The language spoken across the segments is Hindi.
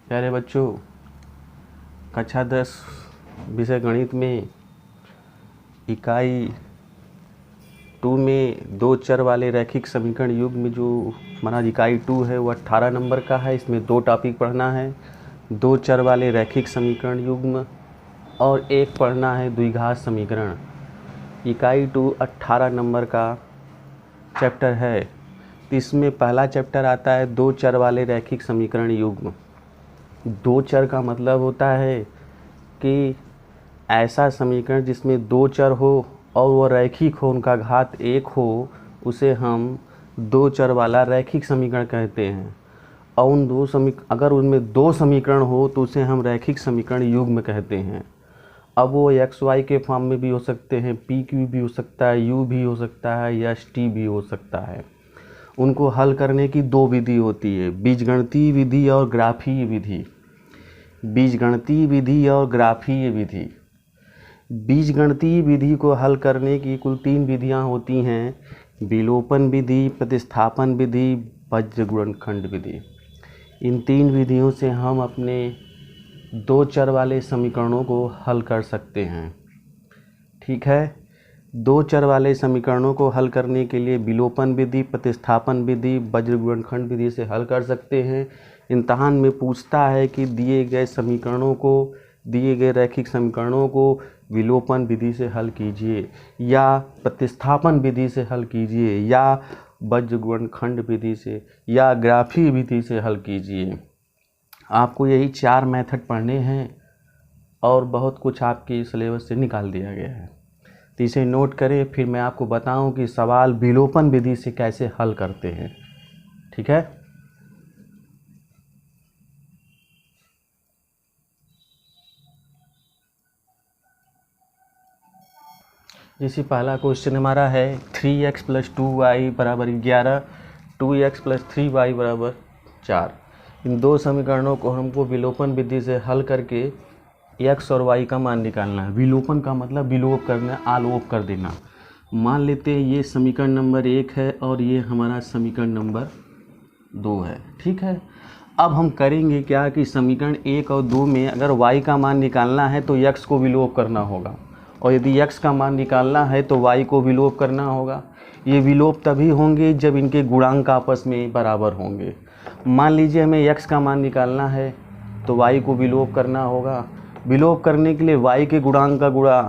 प्यारे बच्चों, कक्षा 10 विषय गणित में इकाई 2 में दो चर वाले रैखिक समीकरण युग्म में जो हमारा इकाई 2 है वो 18 नंबर का है। इसमें दो टॉपिक पढ़ना है, दो चर वाले रैखिक समीकरण युग्म और एक पढ़ना है द्विघात समीकरण। इकाई 2 18 नंबर का चैप्टर है। तो इसमें पहला चैप्टर आता है दो चर वाले रैखिक समीकरण युग्म। दो चर का मतलब होता है कि ऐसा समीकरण जिसमें दो चर हो और वो रैखिक हो, उनका घात एक हो, उसे हम दो चर वाला रैखिक समीकरण कहते हैं। और उन अगर उनमें दो समीकरण हो तो उसे हम रैखिक समीकरण युग्म कहते हैं। अब वो एक्स वाई के फॉर्म में भी हो सकते हैं, पी क्यू भी हो सकता है, यू भी हो सकता है या एस टी भी हो सकता है। उनको हल करने की दो विधि होती है, बीजगणितीय विधि और ग्राफीय विधि। बीजगणितीय विधि और ग्राफीय विधि। बीजगणितीय विधि को हल करने की कुल 3 विधियां होती हैं, विलोपन विधि, प्रतिस्थापन विधि, वज्र गुणनखंड विधि। इन 3 विधियों से हम अपने दो चर वाले समीकरणों को हल कर सकते हैं। ठीक है, दो चर वाले समीकरणों को हल करने के लिए विलोपन विधि, प्रतिस्थापन विधि, वज्र गुणनखंड विधि से हल कर सकते हैं। इम्तहान में पूछता है कि दिए गए समीकरणों को, दिए गए रैखिक समीकरणों को विलोपन विधि से हल कीजिए या प्रतिस्थापन विधि से हल कीजिए या वज्र गुणनखंड विधि से या ग्राफीय विधि से हल कीजिए। आपको यही 4 मेथड पढ़ने हैं और बहुत कुछ आपके सिलेबस से निकाल दिया गया है। तो इसे नोट करें, फिर मैं आपको बताऊं कि सवाल विलोपन विधि से कैसे हल करते हैं। ठीक है, जैसे पहला क्वेश्चन हमारा है 3x + 2y = 11, 2x + 3y = 4। इन दो समीकरणों को हमको विलोपन विधि से हल करके x और y का मान निकालना है। विलोपन का मतलब विलोप करना, आलोप कर देना। मान लेते हैं ये समीकरण नंबर 1 है और ये हमारा समीकरण नंबर 2 है। ठीक है, अब हम करेंगे क्या कि समीकरण 1 और 2 में अगर y का मान निकालना है तो x को विलोप करना होगा, और यदि x का मान निकालना है तो y को विलोप करना होगा। ये विलोप तभी होंगे जब इनके गुणांक आपस में बराबर होंगे। मान लीजिए हमें x का मान निकालना है तो y को विलोप करना होगा। विलोप करने के लिए y के गुणांक का गुणा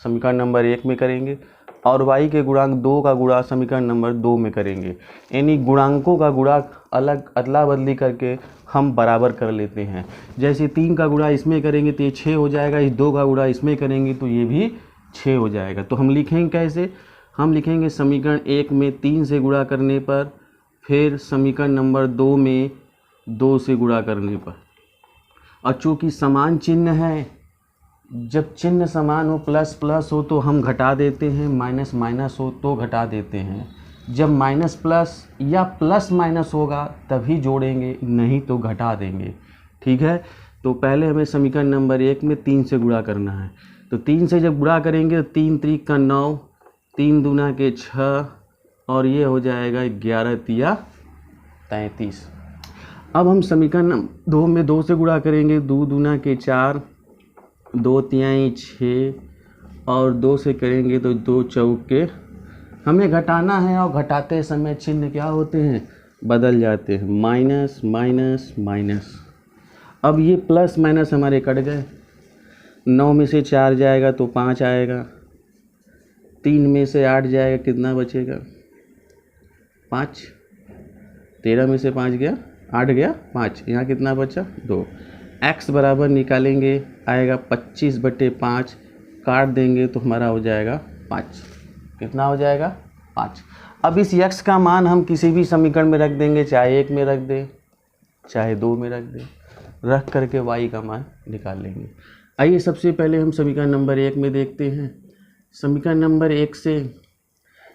समीकरण नंबर 1 में करेंगे और y के गुणांक 2 का गुणा समीकरण नंबर 2 में करेंगे। यानी गुणांकों का गुणा अलग अदला बदली करके हम बराबर कर लेते हैं। जैसे 3 का गुणा इसमें करेंगे तो ये 6 हो जाएगा, इस 2 का गुणा इसमें करेंगे तो ये भी 6 हो जाएगा। तो हम लिखेंगे कैसे? हम लिखेंगे समीकरण 1 में 3 से गुणा करने पर, फिर समीकरण नंबर 2 में 2 से गुणा करने पर। और चूँकि समान चिन्ह है, जब चिन्ह समान हो, प्लस प्लस हो तो हम घटा देते हैं, माइनस माइनस हो तो घटा देते हैं। जब माइनस प्लस या प्लस माइनस होगा तभी जोड़ेंगे, नहीं तो घटा देंगे। ठीक है, तो पहले हमें समीकरण नंबर 1 में 3 से गुणा करना है। तो 3 से जब गुणा करेंगे तो 3 3 का 9, 3 दूना के 6 और ये हो जाएगा 11 तिया 33। अब हम समीकरण 2 में 2 से गुणा करेंगे, 2 दूना के 4, 2 तिहाई 6 और 2 से करेंगे तो 2 चौके। हमें घटाना है और घटाते समय चिन्ह क्या होते हैं? बदल जाते हैं, माइनस माइनस माइनस। अब ये प्लस माइनस हमारे कट गए। 9 में से 4 जाएगा तो 5 आएगा, 3 में से 8 जाएगा, कितना बचेगा? 5। 13 में से 5 गया, 8 गया 5, यहाँ कितना बचा? 2। x बराबर निकालेंगे, आएगा 25/5, काट देंगे तो हमारा हो जाएगा 5। कितना हो जाएगा? 5। अब इस x का मान हम किसी भी समीकरण में रख देंगे, चाहे 1 में रख दें चाहे 2 में रख दें, रख करके y का मान निकाल लेंगे। आइए सबसे पहले हम समीकरण नंबर 1 में देखते हैं। समीकरण नंबर 1 से,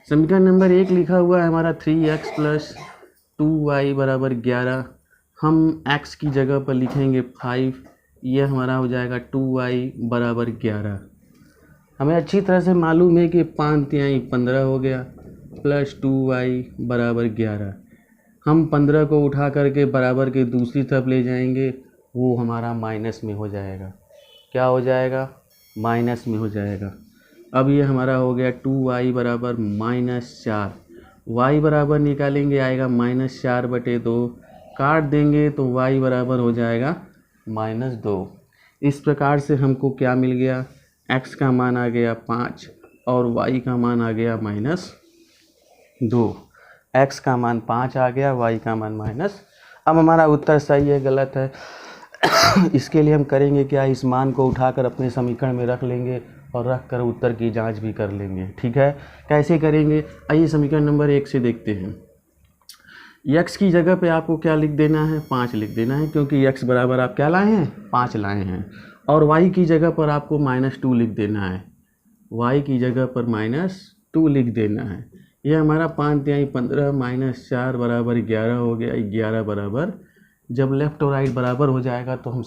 समीकरण नंबर 1 लिखा हुआ है हमारा 3x + 2y = 11। हम x की जगह पर लिखेंगे 5, यह हमारा हो जाएगा 2y = 11। हमें अच्छी तरह से मालूम है कि 5 तिहाई 15 हो गया, प्लस 2y = 11। हम 15 को उठा करके बराबर के दूसरी तरफ ले जाएंगे वो हमारा माइनस में हो जाएगा। क्या हो जाएगा? माइनस में हो जाएगा। अब ये हमारा हो गया 2y बराबर -4। y बराबर निकालेंगे, आएगा -4/2। काट देंगे तो y बराबर हो जाएगा -2। इस प्रकार से हमको क्या मिल गया? x का मान आ गया 5 और y का मान आ गया -2। x का मान 5 आ गया, y का मान -। अब हमारा उत्तर सही है गलत है इसके लिए हम करेंगे क्या? इस मान को उठाकर अपने समीकरण में रख लेंगे और रख कर उत्तर की जांच भी कर लेंगे। ठीक है, कैसे करेंगे? आइए समीकरण नंबर 1 से देखते हैं। x की जगह पे आपको क्या लिख देना है? 5 लिख देना है, क्योंकि x बराबर आप क्या लाए हैं? 5 लाए हैं। और y की जगह पर आपको -2 लिख देना है। y की जगह पर -2 लिख देना है। यह हमारा 5 तिहाई 15 -4 बराबर 11 हो गया। 11 बराबर, जब लेफ़्ट और राइट बराबर हो जाएगा तो हम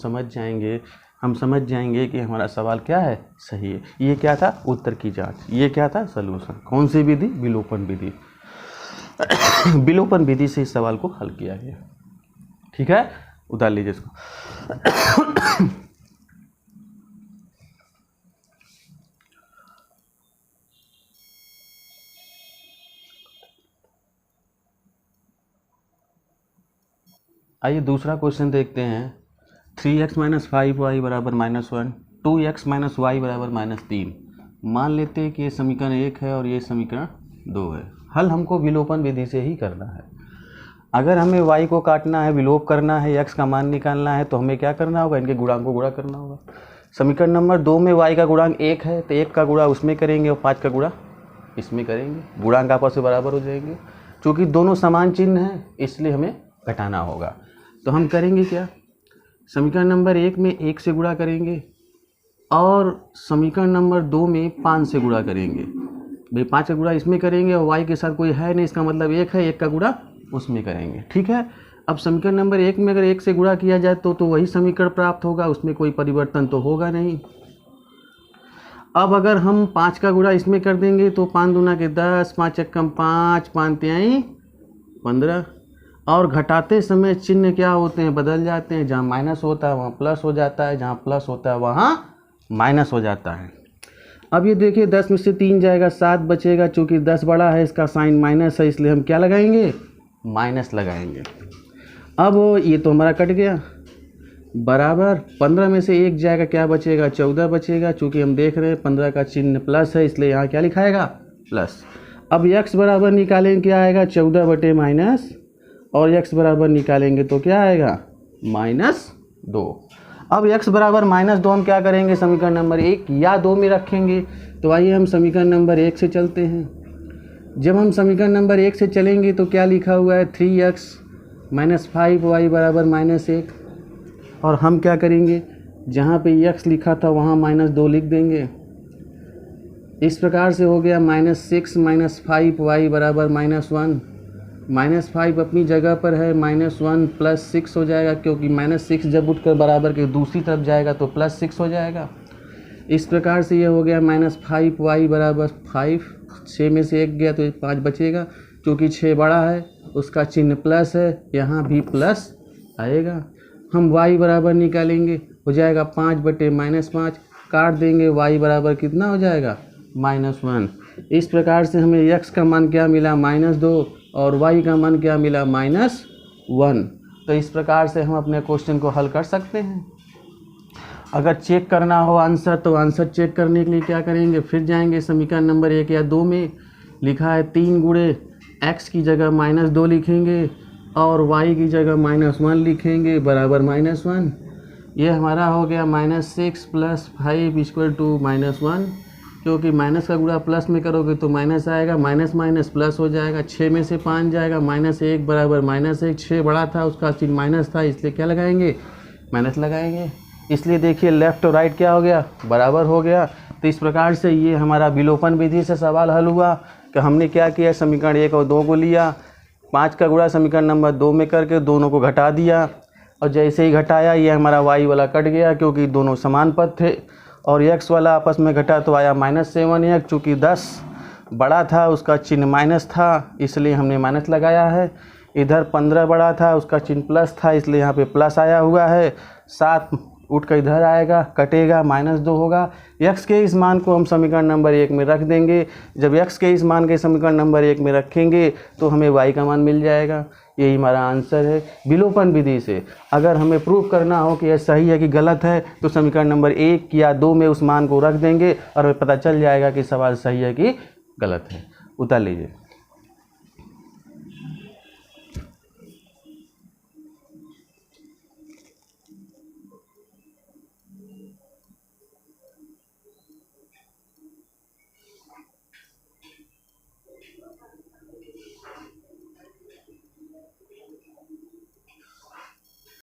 समझ जाएंगे कि हमारा सवाल क्या है? सही है। ये क्या था? उत्तर की जांच। ये क्या था? सलूशन। कौन सी विधि? विलोपन विधि। विलोपन विधि से इस सवाल को हल किया गया। ठीक है, उतार लीजिए इसको। आइए दूसरा क्वेश्चन देखते हैं। 3x - 5y बराबर -1, 2x - y बराबर -3। मान लेते हैं कि ये समीकरण 1 है और ये समीकरण 2 है। हल हमको विलोपन विधि से ही करना है। अगर हमें y को काटना है, विलोप करना है, x का मान निकालना है, तो हमें क्या करना होगा? इनके गुणांक को गुणा करना होगा। समीकरण नंबर 2 में y का गुणांक 1 है, तो 1 का गुणा उसमें करेंगे और 5 का गुणा इसमें करेंगे। गुणांक आपस में बराबर हो जाएंगे। चूँकि दोनों समान चिन्ह हैं, इसलिए हमें घटाना होगा। तो हम करेंगे क्या? समीकरण नंबर 1 में 1 से गुणा करेंगे और समीकरण नंबर 2 में 5 से गुणा करेंगे। भाई 5 का गुणा इसमें करेंगे और y के साथ कोई है नहीं, इसका मतलब 1 है, 1 का गुणा उसमें करेंगे। ठीक है, अब समीकरण नंबर 1 में अगर 1 से गुणा किया जाए तो वही समीकरण प्राप्त होगा, उसमें कोई परिवर्तन तो होगा नहीं। अब अगर हम 5 का गुणा इसमें कर देंगे तो 5 दूना के 10, 5 एकम 5, 5 तिहाई 15। और घटाते समय चिन्ह क्या होते हैं? बदल जाते हैं। जहाँ माइनस होता है वहाँ प्लस हो जाता है, जहाँ प्लस होता है वहाँ माइनस हो जाता है। अब ये देखिए 10 में से 3 जाएगा, 7 बचेगा। चूँकि 10 बड़ा है, इसका साइन माइनस है, इसलिए हम क्या लगाएंगे? माइनस लगाएंगे। अब ये तो हमारा कट गया, बराबर 15 में से 1 जाएगा, क्या बचेगा? 14 बचेगा। चूँकि हम देख रहे हैं 15 का चिन्ह प्लस है, इसलिए यहाँ क्या लिखाएगा? प्लस। अब x बराबर निकालेंगे, क्या आएगा? 14 माइनस, और x बराबर निकालेंगे तो क्या आएगा? -2। अब x बराबर -2 हम क्या करेंगे? समीकरण नंबर 1 या 2 में रखेंगे। तो आइए हम समीकरण नंबर 1 से चलते हैं। जब हम समीकरण नंबर 1 से चलेंगे तो क्या लिखा हुआ है? 3x - 5y बराबर -1। और हम क्या करेंगे? जहाँ पे x लिखा था वहाँ -2 लिख देंगे। इस प्रकार से हो गया -6 - 5y बराबर -1। -5 अपनी जगह पर है, -1 + 6 हो जाएगा, क्योंकि -6 जब उठकर बराबर के दूसरी तरफ जाएगा तो +6 हो जाएगा। इस प्रकार से ये हो गया -5y बराबर 5। 6 में से 1 गया तो 5 बचेगा। क्योंकि 6 बड़ा है, उसका चिन्ह प्लस है, यहाँ भी प्लस आएगा। हम y बराबर निकालेंगे, हो जाएगा 5/-5। काट देंगे, y बराबर कितना हो जाएगा? -1। इस प्रकार से हमें x का मान क्या मिला? -2, और y का मान क्या मिला? -1। तो इस प्रकार से हम अपने क्वेश्चन को हल कर सकते हैं। अगर चेक करना हो आंसर, तो आंसर चेक करने के लिए क्या करेंगे? फिर जाएंगे समीकरण नंबर 1 या 2 में। लिखा है 3 गुणे x की जगह -2 लिखेंगे और y की जगह -1 लिखेंगे, बराबर -1। ये हमारा हो गया -6 + 5 = -1। क्योंकि माइनस का गुणा प्लस में करोगे तो माइनस आएगा, माइनस प्लस हो जाएगा। 6 में से 5 जाएगा, -1 बराबर -1। 6 बड़ा था, उसका चिन्ह माइनस था, इसलिए क्या लगाएंगे? माइनस लगाएंगे। इसलिए देखिए लेफ्ट और राइट क्या हो गया? बराबर हो गया। तो इस प्रकार से ये हमारा विलोपन विधि से सवाल हल हुआ कि हमने क्या किया? समीकरण 1 और 2 को लिया, 5 का गुणा समीकरण नंबर 2 में करके दोनों को घटा दिया, और जैसे ही घटाया ये हमारा y वाला कट गया, क्योंकि दोनों समान पद थे। और x वाला आपस में घटा तो आया -7x। चूँकि 10 बड़ा था, उसका चिन्ह माइनस था, इसलिए हमने माइनस लगाया है। इधर 15 बड़ा था, उसका चिन्ह प्लस था इसलिए यहाँ पे प्लस आया हुआ है। 7 उठ कर इधर आएगा, कटेगा, -2 होगा। x के इस मान को हम समीकरण नंबर 1 में रख देंगे। जब x के इस मान के समीकरण नंबर 1 में रखेंगे तो हमें y का मान मिल जाएगा। यही हमारा आंसर है। विलोपन विधि से अगर हमें प्रूव करना हो कि यह सही है कि गलत है तो समीकरण नंबर 1 या 2 में उस मान को रख देंगे और हमें पता चल जाएगा कि सवाल सही है कि गलत है। उत्तर लीजिए।